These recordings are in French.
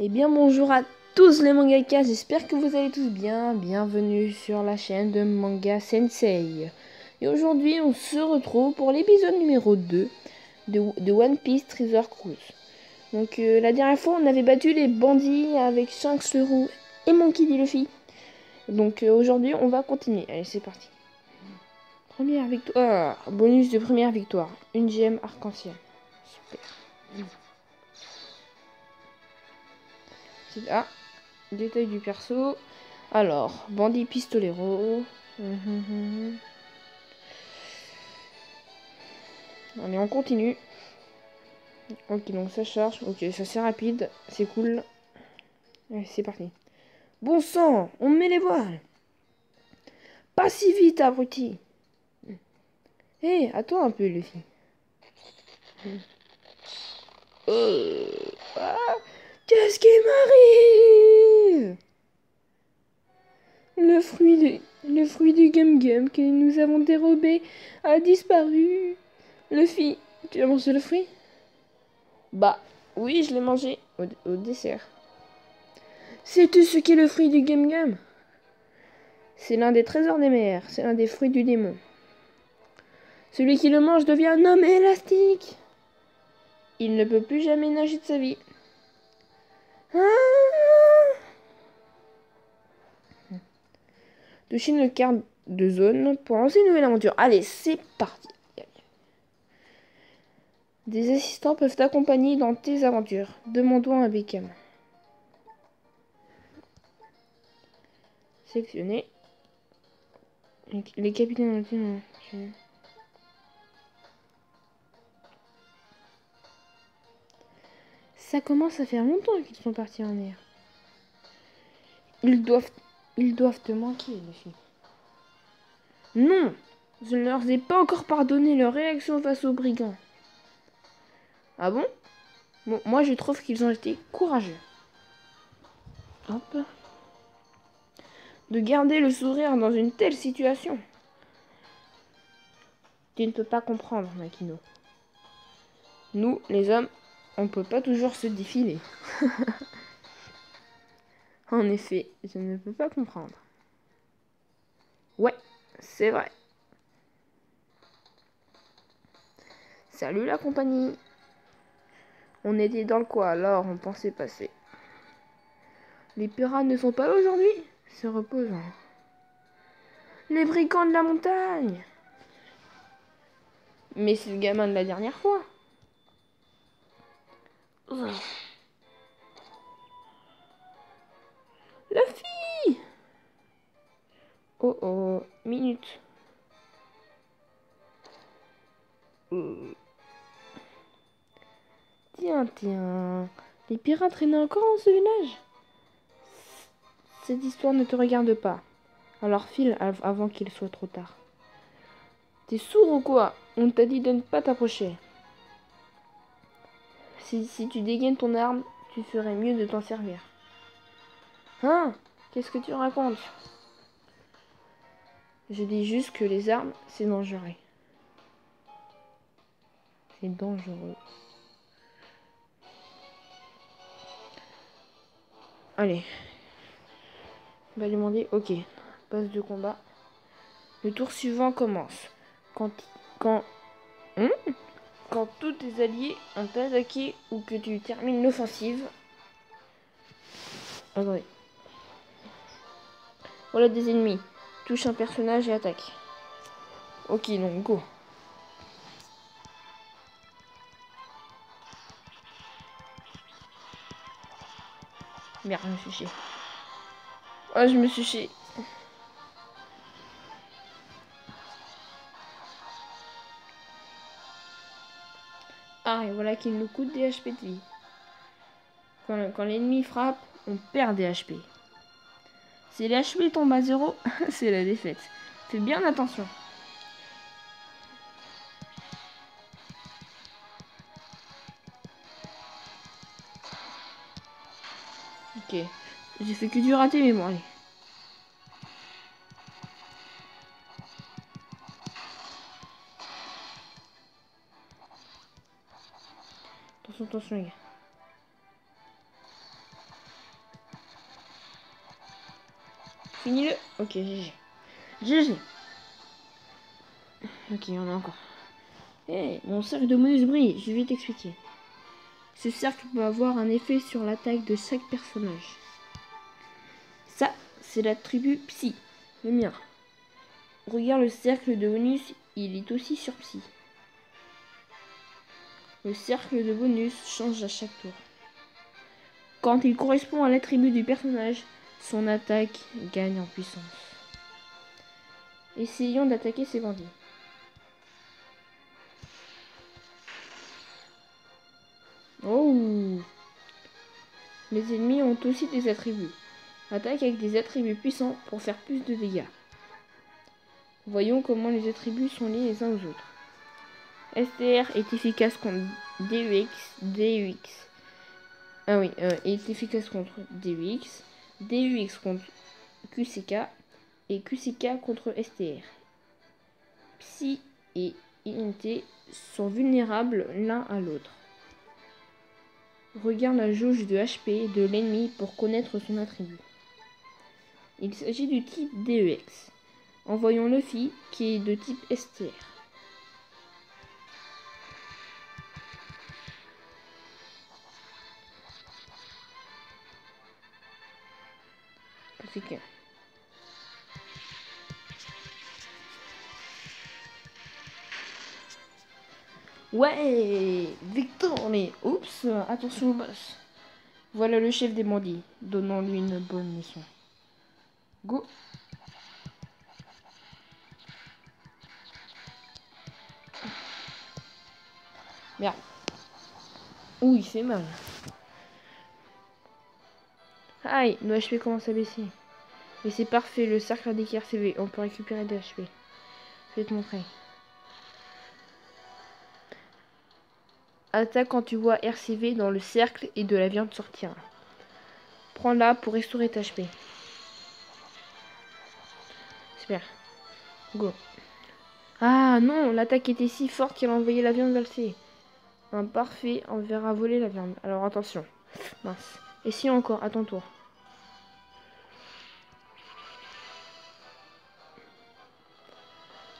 Eh bien bonjour à tous les mangakas, j'espère que vous allez tous bien. Bienvenue sur la chaîne de Manga Sensei. Et aujourd'hui on se retrouve pour l'épisode numéro 2 de One Piece Treasure Cruise. Donc la dernière fois on avait battu les bandits avec Shanks le Roux et Monkey D. Luffy. Donc aujourd'hui on va continuer, allez c'est parti. Première victoire, bonus de première victoire, une gemme arc-en-ciel. Super. Ah, détail du perso. Alors, bandit pistolero. Allez, on continue. Ok, donc ça charge. Ok, ça c'est rapide. C'est cool. Allez, c'est parti. Bon sang, on met les voiles. Pas si vite, abruti. Hé, attends un peu, Luffy. Ah, qu'est-ce qui m'arrive? Le fruit du Gum Gum que nous avons dérobé a disparu. Luffy, tu as mangé le fruit? Bah, oui, je l'ai mangé au dessert. Sais-tu ce qu'est le fruit du Gum Gum? C'est l'un des trésors des mers, c'est l'un des fruits du démon. Celui qui le mange devient un homme élastique. Il ne peut plus jamais nager de sa vie. Ah! Touchez une carte de zone pour lancer une nouvelle aventure. Allez, c'est parti. Des assistants peuvent t'accompagner dans tes aventures. Demandons à Beckham. Sélectionner. Les capitaines. Ça commence à faire longtemps qu'ils sont partis en mer. Ils doivent te manquer, les filles. Non, je ne leur ai pas encore pardonné leur réaction face aux brigands. Ah bon? Bon, moi je trouve qu'ils ont été courageux. Hop. De garder le sourire dans une telle situation. Tu ne peux pas comprendre, Makino. Nous, les hommes, on ne peut pas toujours se défiler. En effet, je ne peux pas comprendre. Ouais, c'est vrai. Salut la compagnie. On était dans le coin, alors on pensait passer. Les pirates ne sont pas là aujourd'hui? C'est reposant. Les brigands de la montagne! Mais c'est le gamin de la dernière fois. Luffy! Oh oh, minute. Tiens. Les pirates traînaient encore dans ce village? Cette histoire ne te regarde pas. Alors file avant qu'il soit trop tard. T'es sourd ou quoi? On t'a dit de ne pas t'approcher. Si tu dégaines ton arme, tu ferais mieux de t'en servir. Hein? Qu'est-ce que tu racontes? Je dis juste que les armes, c'est dangereux. C'est dangereux. Allez. On va lui demander, ok, base de combat. Le tour suivant commence. Quand, quand, hein? Quand tous tes alliés ont attaqué ou que tu termines l'offensive. Attendez. Voilà des ennemis. Touche un personnage et attaque. Ok, donc go. Merde, je me suis chié. Oh, je me suis chié. Ah, et voilà qu'il nous coûte des HP de vie. Quand l'ennemi frappe, on perd des HP. Si les HP tombent à 0, c'est la défaite. Fais bien attention. Ok. J'ai fait que du raté, mais bon, allez. Attention, les gars. Finis-le. Ok, GG. GG. Ok, il y en a encore. Hey, mon cercle de bonus brille. Je vais t'expliquer. Ce cercle peut avoir un effet sur l'attaque de chaque personnage. Ça, c'est l'attribut Psy, le mien. Regarde le cercle de bonus, il est aussi sur Psy. Le cercle de bonus change à chaque tour. Quand il correspond à l'attribut du personnage, son attaque gagne en puissance. Essayons d'attaquer ces bandits. Oh! Les ennemis ont aussi des attributs. Attaque avec des attributs puissants pour faire plus de dégâts. Voyons comment les attributs sont liés les uns aux autres. STR est efficace contre DUX. Ah oui, est efficace contre DUX. DUX contre QCK. Et QCK contre STR. Psy et INT sont vulnérables l'un à l'autre. Regarde la jauge de HP de l'ennemi pour connaître son attribut. Il s'agit du type DEX. Envoyons Luffy qui est de type STR. C'est que... Ouais, victoire, mais oups, attention au boss. Voilà le chef des bandits. Donnons-lui une bonne mission. Go. Merde. Ouh, il fait mal. Aïe, nos HP commencent à baisser. Mais c'est parfait, le cercle a des RCV. On peut récupérer des HP. Je vais te montrer. Attaque quand tu vois RCV dans le cercle et de la viande sortir. Prends-la pour restaurer ta HP. Super. Go. Ah non, l'attaque était si forte qu'elle a envoyé la viande valser. Parfait, on verra voler la viande. Alors attention. Mince. Et si encore, à ton tour.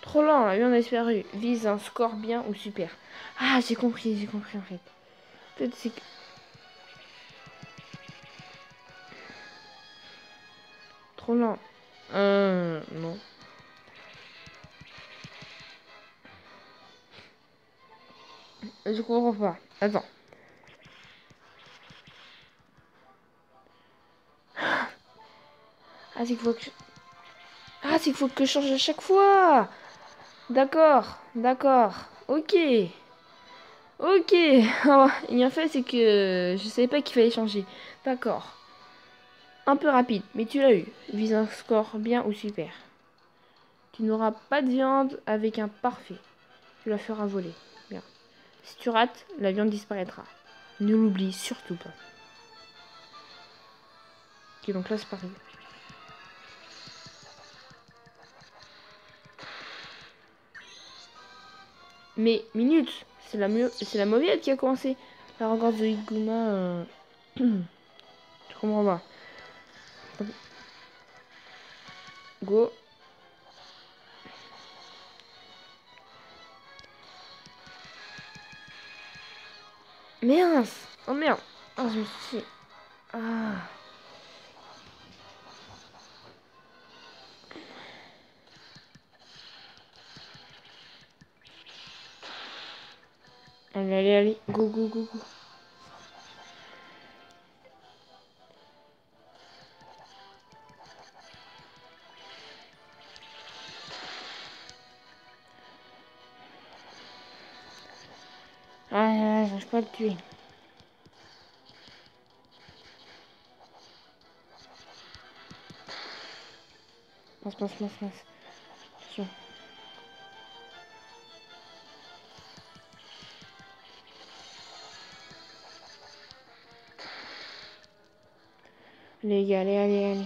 Trop lent, la viande a disparu. Vise un score bien ou super. Ah, j'ai compris en fait. Peut-être c'est que... Trop lent. Non. Je comprends pas. Attends. Ah, c'est qu'il faut que... Ah, c'est qu'il faut que je change à chaque fois. D'accord. Ok. Oh, et en fait, c'est que je savais pas qu'il fallait changer. D'accord. Un peu rapide, mais tu l'as eu. Vise un score bien ou super. Tu n'auras pas de viande avec un parfait. Tu la feras voler. Bien. Si tu rates, la viande disparaîtra. Ne l'oublie surtout pas. Ok, donc là c'est pareil. Mais minute, c'est la mauvaise qui a commencé. La regarde de Iguma. Je comprends pas. Go. Mince. Oh merde. Ah, je me suis... Ah. Allez. Go. Ah, j'arrive pas à le tuer. Mince. Attention. Les gars, allez.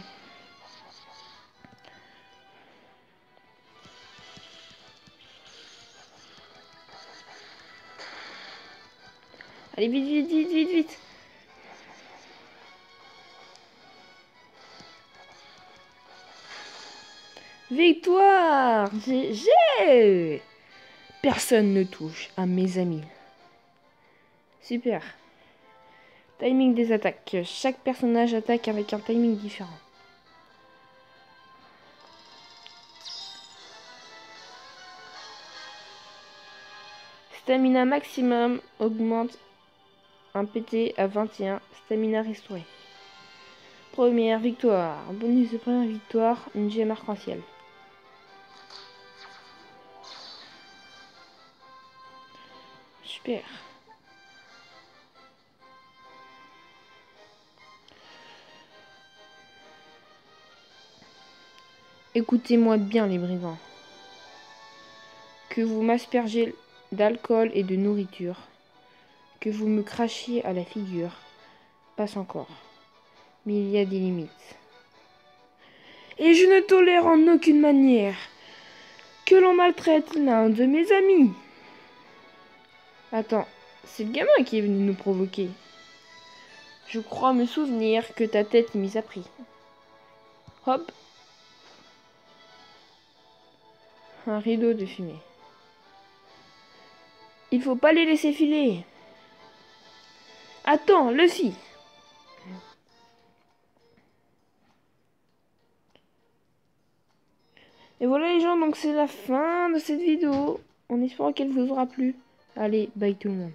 Allez, vite. Victoire! GG! Personne ne touche à mes amis. Super. Timing des attaques. Chaque personnage attaque avec un timing différent. Stamina maximum augmente un PT à 21. Stamina restaurée. Première victoire. Bonus de première victoire, une gemme arc-en-ciel. Super. Écoutez-moi bien les brigands. Que vous m'aspergez d'alcool et de nourriture. Que vous me crachiez à la figure. Passe encore. Mais il y a des limites. Et je ne tolère en aucune manière que l'on maltraite l'un de mes amis. Attends, c'est le gamin qui est venu nous provoquer. Je crois me souvenir que ta tête mise à prix. Hop. Un rideau de fumée. Il faut pas les laisser filer. Attends, Luffy. Et voilà les gens, donc c'est la fin de cette vidéo. En espérant qu'elle vous aura plu. Allez, bye tout le monde.